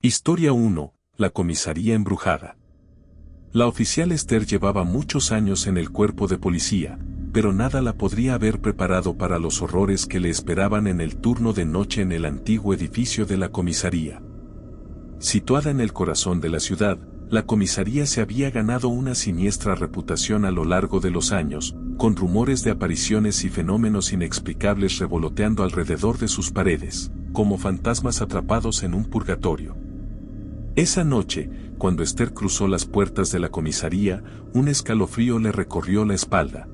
Historia 1. La comisaría embrujada. La oficial Esther llevaba muchos años en el cuerpo de policía, pero nada la podría haber preparado para los horrores que le esperaban en el turno de noche en el antiguo edificio de la comisaría. Situada en el corazón de la ciudad, la comisaría se había ganado una siniestra reputación a lo largo de los años, con rumores de apariciones y fenómenos inexplicables revoloteando alrededor de sus paredes, como fantasmas atrapados en un purgatorio. Esa noche, cuando Esther cruzó las puertas de la comisaría, un escalofrío le recorrió la espalda.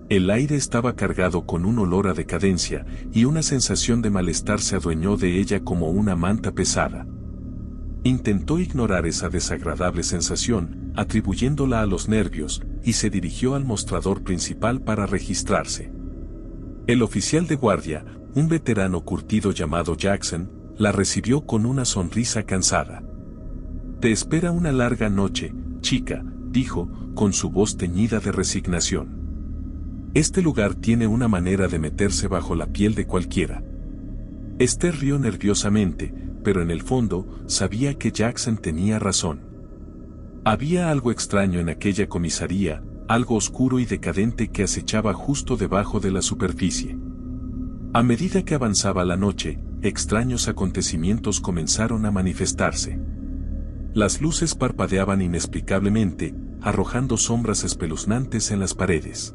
El aire estaba cargado con un olor a decadencia, y una sensación de malestar se adueñó de ella como una manta pesada. Intentó ignorar esa desagradable sensación, atribuyéndola a los nervios, y se dirigió al mostrador principal para registrarse. El oficial de guardia, un veterano curtido llamado Jackson, la recibió con una sonrisa cansada. «Te espera una larga noche, chica», dijo, con su voz teñida de resignación. «Este lugar tiene una manera de meterse bajo la piel de cualquiera». Esther rió nerviosamente, pero en el fondo, sabía que Jackson tenía razón. Había algo extraño en aquella comisaría, algo oscuro y decadente que acechaba justo debajo de la superficie. A medida que avanzaba la noche, extraños acontecimientos comenzaron a manifestarse. Las luces parpadeaban inexplicablemente, arrojando sombras espeluznantes en las paredes.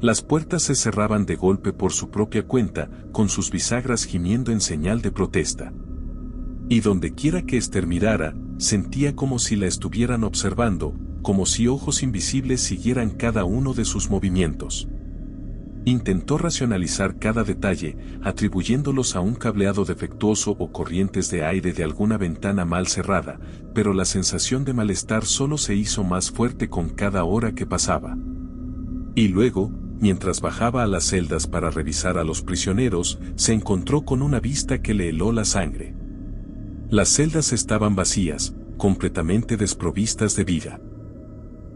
Las puertas se cerraban de golpe por su propia cuenta, con sus bisagras gimiendo en señal de protesta. Y dondequiera que Esther mirara, sentía como si la estuvieran observando, como si ojos invisibles siguieran cada uno de sus movimientos. Intentó racionalizar cada detalle, atribuyéndolos a un cableado defectuoso o corrientes de aire de alguna ventana mal cerrada, pero la sensación de malestar solo se hizo más fuerte con cada hora que pasaba. Y luego, mientras bajaba a las celdas para revisar a los prisioneros, se encontró con una vista que le heló la sangre. Las celdas estaban vacías, completamente desprovistas de vida.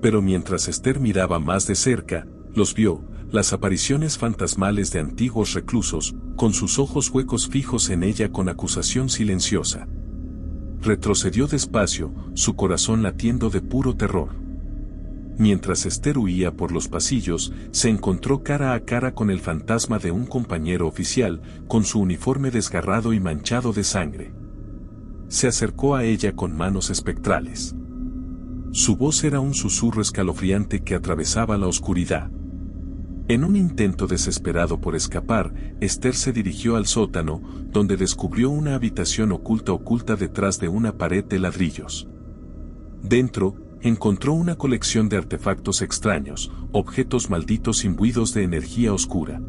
Pero mientras Esther miraba más de cerca, los vio, las apariciones fantasmales de antiguos reclusos, con sus ojos huecos fijos en ella con acusación silenciosa. Retrocedió despacio, su corazón latiendo de puro terror. Mientras Esther huía por los pasillos, se encontró cara a cara con el fantasma de un compañero oficial, con su uniforme desgarrado y manchado de sangre. Se acercó a ella con manos espectrales. Su voz era un susurro escalofriante que atravesaba la oscuridad. En un intento desesperado por escapar, Esther se dirigió al sótano, donde descubrió una habitación oculta detrás de una pared de ladrillos. Dentro, encontró una colección de artefactos extraños, objetos malditos imbuidos de energía oscura.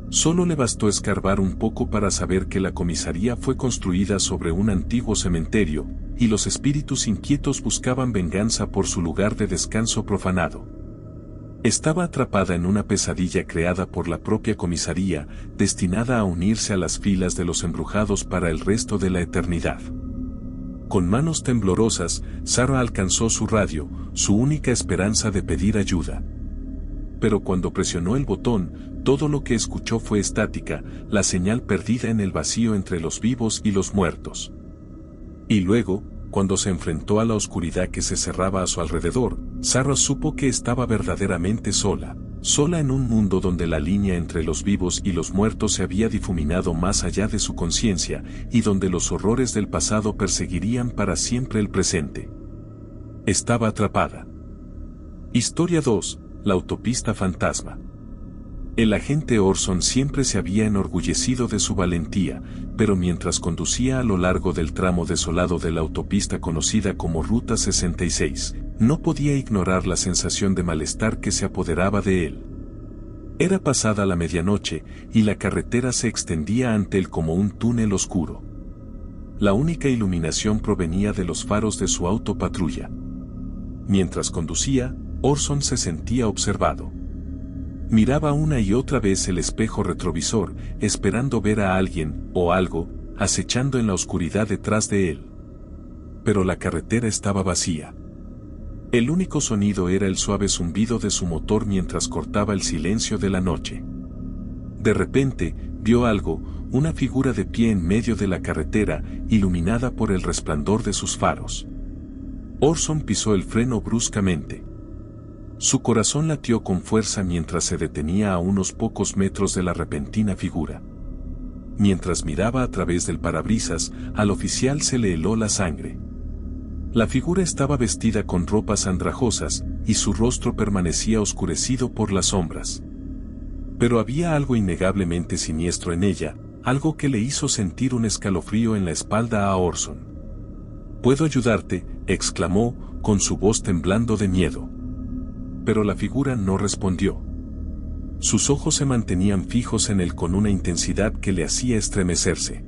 Solo le bastó escarbar un poco para saber que la comisaría fue construida sobre un antiguo cementerio, y los espíritus inquietos buscaban venganza por su lugar de descanso profanado. Estaba atrapada en una pesadilla creada por la propia comisaría, destinada a unirse a las filas de los embrujados para el resto de la eternidad. Con manos temblorosas, Sarah alcanzó su radio, su única esperanza de pedir ayuda. Pero cuando presionó el botón, todo lo que escuchó fue estática, la señal perdida en el vacío entre los vivos y los muertos. Y luego, cuando se enfrentó a la oscuridad que se cerraba a su alrededor, Sarah supo que estaba verdaderamente sola, sola en un mundo donde la línea entre los vivos y los muertos se había difuminado más allá de su conciencia, y donde los horrores del pasado perseguirían para siempre el presente. Estaba atrapada. Historia 2. La autopista fantasma. El agente Orson siempre se había enorgullecido de su valentía, pero mientras conducía a lo largo del tramo desolado de la autopista conocida como Ruta 66, no podía ignorar la sensación de malestar que se apoderaba de él. Era pasada la medianoche, y la carretera se extendía ante él como un túnel oscuro. La única iluminación provenía de los faros de su auto patrulla. Mientras conducía, Orson se sentía observado. Miraba una y otra vez el espejo retrovisor, esperando ver a alguien, o algo, acechando en la oscuridad detrás de él. Pero la carretera estaba vacía. El único sonido era el suave zumbido de su motor mientras cortaba el silencio de la noche. De repente, vio algo, una figura de pie en medio de la carretera, iluminada por el resplandor de sus faros. Orson pisó el freno bruscamente. Su corazón latió con fuerza mientras se detenía a unos pocos metros de la repentina figura. Mientras miraba a través del parabrisas, al oficial se le heló la sangre. La figura estaba vestida con ropas andrajosas, y su rostro permanecía oscurecido por las sombras. Pero había algo innegablemente siniestro en ella, algo que le hizo sentir un escalofrío en la espalda a Orson. «¿Puedo ayudarte?», exclamó, con su voz temblando de miedo. Pero la figura no respondió. Sus ojos se mantenían fijos en él con una intensidad que le hacía estremecerse.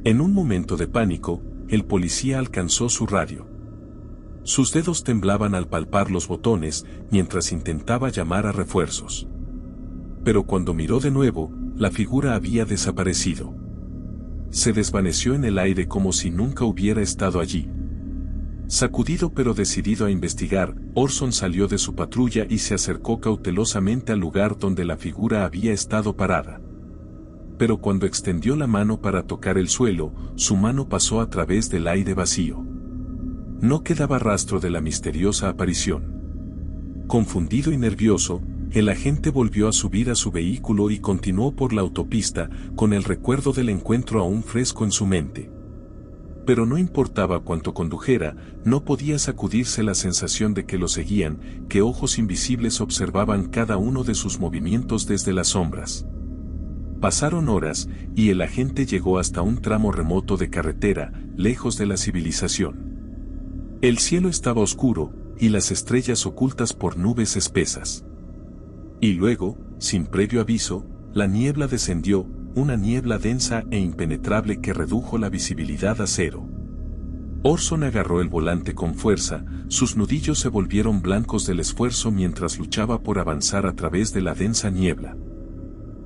En un momento de pánico, el policía alcanzó su radio. Sus dedos temblaban al palpar los botones mientras intentaba llamar a refuerzos. Pero cuando miró de nuevo, la figura había desaparecido. Se desvaneció en el aire como si nunca hubiera estado allí. Sacudido pero decidido a investigar, Orson salió de su patrulla y se acercó cautelosamente al lugar donde la figura había estado parada. Pero cuando extendió la mano para tocar el suelo, su mano pasó a través del aire vacío. No quedaba rastro de la misteriosa aparición. Confundido y nervioso, el agente volvió a subir a su vehículo y continuó por la autopista, con el recuerdo del encuentro aún fresco en su mente. Pero no importaba cuánto condujera, no podía sacudirse la sensación de que lo seguían, que ojos invisibles observaban cada uno de sus movimientos desde las sombras. Pasaron horas, y el agente llegó hasta un tramo remoto de carretera, lejos de la civilización. El cielo estaba oscuro, y las estrellas ocultas por nubes espesas. Y luego, sin previo aviso, la niebla descendió, una niebla densa e impenetrable que redujo la visibilidad a cero. Orson agarró el volante con fuerza, sus nudillos se volvieron blancos del esfuerzo mientras luchaba por avanzar a través de la densa niebla.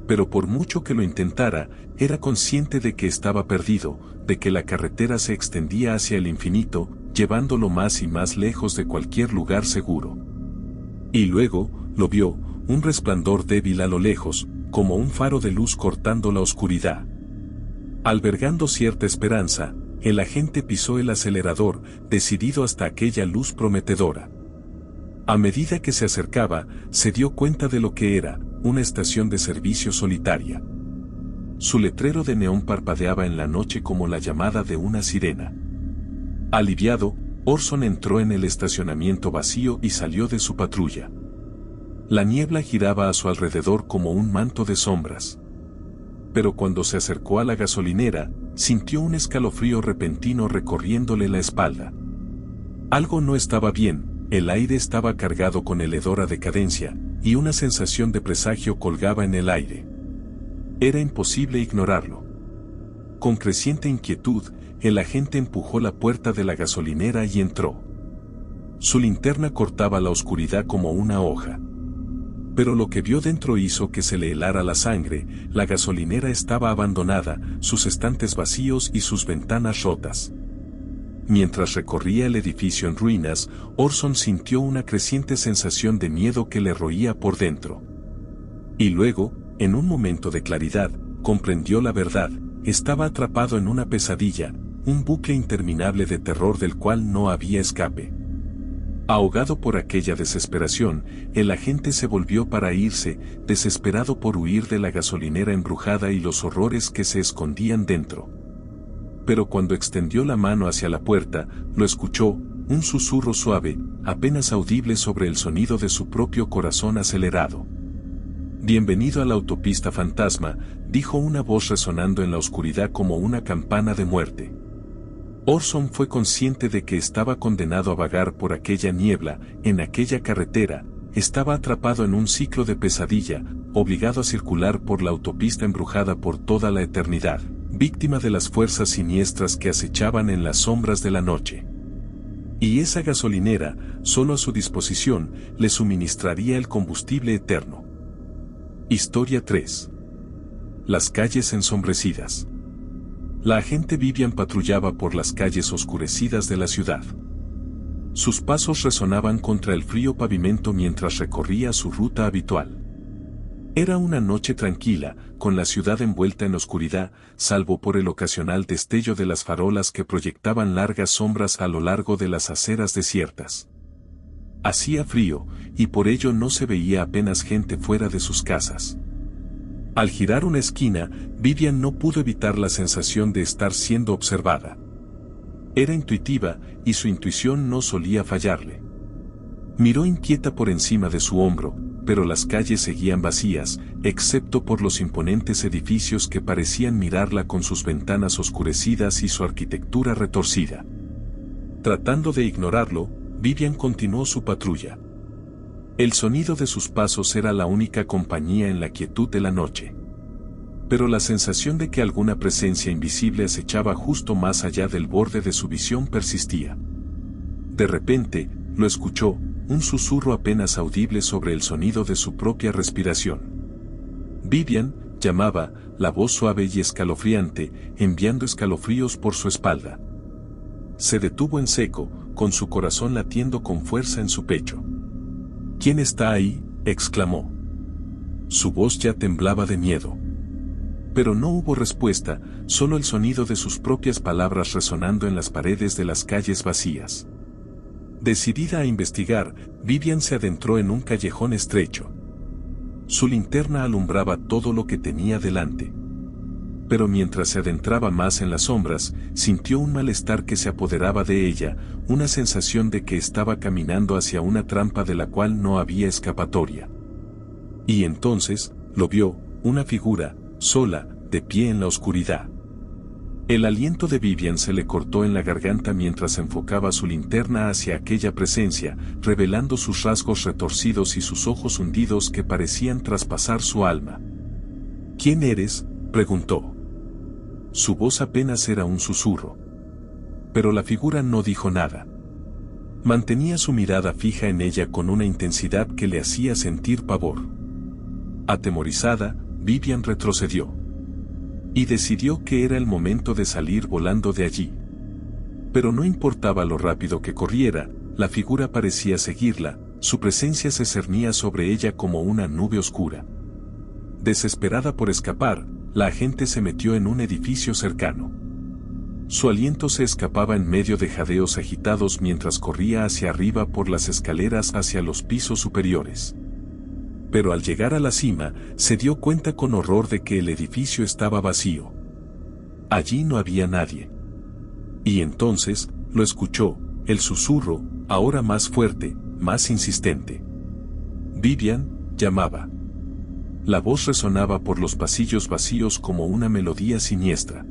Pero por mucho que lo intentara, era consciente de que estaba perdido, de que la carretera se extendía hacia el infinito, llevándolo más y más lejos de cualquier lugar seguro. Y luego, lo vio, un resplandor débil a lo lejos, como un faro de luz cortando la oscuridad. Albergando cierta esperanza, el agente pisó el acelerador, decidido hasta aquella luz prometedora. A medida que se acercaba, se dio cuenta de lo que era, una estación de servicio solitaria. Su letrero de neón parpadeaba en la noche como la llamada de una sirena. Aliviado, Orson entró en el estacionamiento vacío y salió de su patrulla. La niebla giraba a su alrededor como un manto de sombras. Pero cuando se acercó a la gasolinera, sintió un escalofrío repentino recorriéndole la espalda. Algo no estaba bien, el aire estaba cargado con el hedor a decadencia, y una sensación de presagio colgaba en el aire. Era imposible ignorarlo. Con creciente inquietud, el agente empujó la puerta de la gasolinera y entró. Su linterna cortaba la oscuridad como una hoja. Pero lo que vio dentro hizo que se le helara la sangre. La gasolinera estaba abandonada, sus estantes vacíos y sus ventanas rotas. Mientras recorría el edificio en ruinas, Orson sintió una creciente sensación de miedo que le roía por dentro. Y luego, en un momento de claridad, comprendió la verdad: estaba atrapado en una pesadilla, un bucle interminable de terror del cual no había escape. Ahogado por aquella desesperación, el agente se volvió para irse, desesperado por huir de la gasolinera embrujada y los horrores que se escondían dentro. Pero cuando extendió la mano hacia la puerta, lo escuchó, un susurro suave, apenas audible sobre el sonido de su propio corazón acelerado. «Bienvenido a la autopista fantasma», dijo una voz resonando en la oscuridad como una campana de muerte. Orson fue consciente de que estaba condenado a vagar por aquella niebla, en aquella carretera, estaba atrapado en un ciclo de pesadilla, obligado a circular por la autopista embrujada por toda la eternidad, víctima de las fuerzas siniestras que acechaban en las sombras de la noche. Y esa gasolinera, solo a su disposición, le suministraría el combustible eterno. Historia 3. Las calles ensombrecidas. La agente Vivian patrullaba por las calles oscurecidas de la ciudad. Sus pasos resonaban contra el frío pavimento mientras recorría su ruta habitual. Era una noche tranquila, con la ciudad envuelta en oscuridad, salvo por el ocasional destello de las farolas que proyectaban largas sombras a lo largo de las aceras desiertas. Hacía frío, y por ello no se veía apenas gente fuera de sus casas. Al girar una esquina, Vivian no pudo evitar la sensación de estar siendo observada. Era intuitiva, y su intuición no solía fallarle. Miró inquieta por encima de su hombro, pero las calles seguían vacías, excepto por los imponentes edificios que parecían mirarla con sus ventanas oscurecidas y su arquitectura retorcida. Tratando de ignorarlo, Vivian continuó su patrulla. El sonido de sus pasos era la única compañía en la quietud de la noche. Pero la sensación de que alguna presencia invisible acechaba justo más allá del borde de su visión persistía. De repente, lo escuchó, un susurro apenas audible sobre el sonido de su propia respiración. Vivian, llamaba, la voz suave y escalofriante, enviando escalofríos por su espalda. Se detuvo en seco, con su corazón latiendo con fuerza en su pecho. «¿Quién está ahí?», exclamó. Su voz ya temblaba de miedo. Pero no hubo respuesta, solo el sonido de sus propias palabras resonando en las paredes de las calles vacías. Decidida a investigar, Vivian se adentró en un callejón estrecho. Su linterna alumbraba todo lo que tenía delante. Pero mientras se adentraba más en las sombras, sintió un malestar que se apoderaba de ella, una sensación de que estaba caminando hacia una trampa de la cual no había escapatoria. Y entonces, lo vio, una figura, sola, de pie en la oscuridad. El aliento de Vivian se le cortó en la garganta mientras enfocaba su linterna hacia aquella presencia, revelando sus rasgos retorcidos y sus ojos hundidos que parecían traspasar su alma. «¿Quién eres?», preguntó. Su voz apenas era un susurro. Pero la figura no dijo nada. Mantenía su mirada fija en ella con una intensidad que le hacía sentir pavor. Atemorizada, Vivian retrocedió. Y decidió que era el momento de salir volando de allí. Pero no importaba lo rápido que corriera, la figura parecía seguirla, su presencia se cernía sobre ella como una nube oscura. Desesperada por escapar, la agente se metió en un edificio cercano. Su aliento se escapaba en medio de jadeos agitados mientras corría hacia arriba por las escaleras hacia los pisos superiores. Pero al llegar a la cima, se dio cuenta con horror de que el edificio estaba vacío. Allí no había nadie. Y entonces, lo escuchó, el susurro, ahora más fuerte, más insistente. Vivian, llamaba. La voz resonaba por los pasillos vacíos como una melodía siniestra.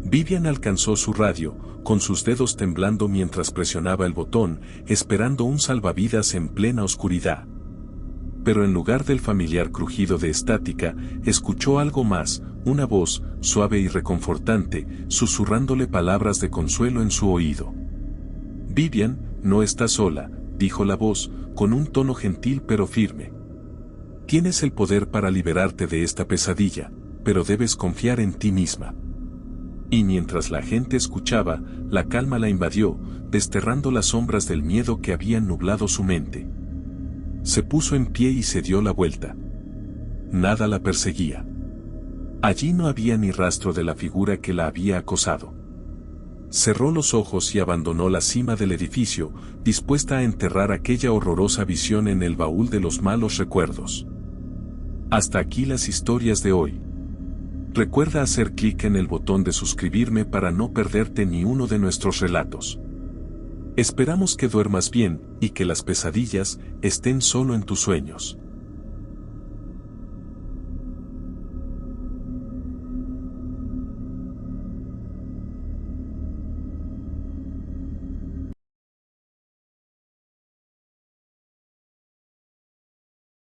Vivian alcanzó su radio, con sus dedos temblando mientras presionaba el botón, esperando un salvavidas en plena oscuridad. Pero en lugar del familiar crujido de estática, escuchó algo más, una voz, suave y reconfortante, susurrándole palabras de consuelo en su oído. «Vivian, no estás sola», dijo la voz, con un tono gentil pero firme. «Tienes el poder para liberarte de esta pesadilla, pero debes confiar en ti misma». Y mientras la gente escuchaba, la calma la invadió, desterrando las sombras del miedo que habían nublado su mente. Se puso en pie y se dio la vuelta. Nada la perseguía. Allí no había ni rastro de la figura que la había acosado. Cerró los ojos y abandonó la cima del edificio, dispuesta a enterrar aquella horrorosa visión en el baúl de los malos recuerdos. Hasta aquí las historias de hoy. Recuerda hacer clic en el botón de suscribirme para no perderte ni uno de nuestros relatos. Esperamos que duermas bien y que las pesadillas estén solo en tus sueños.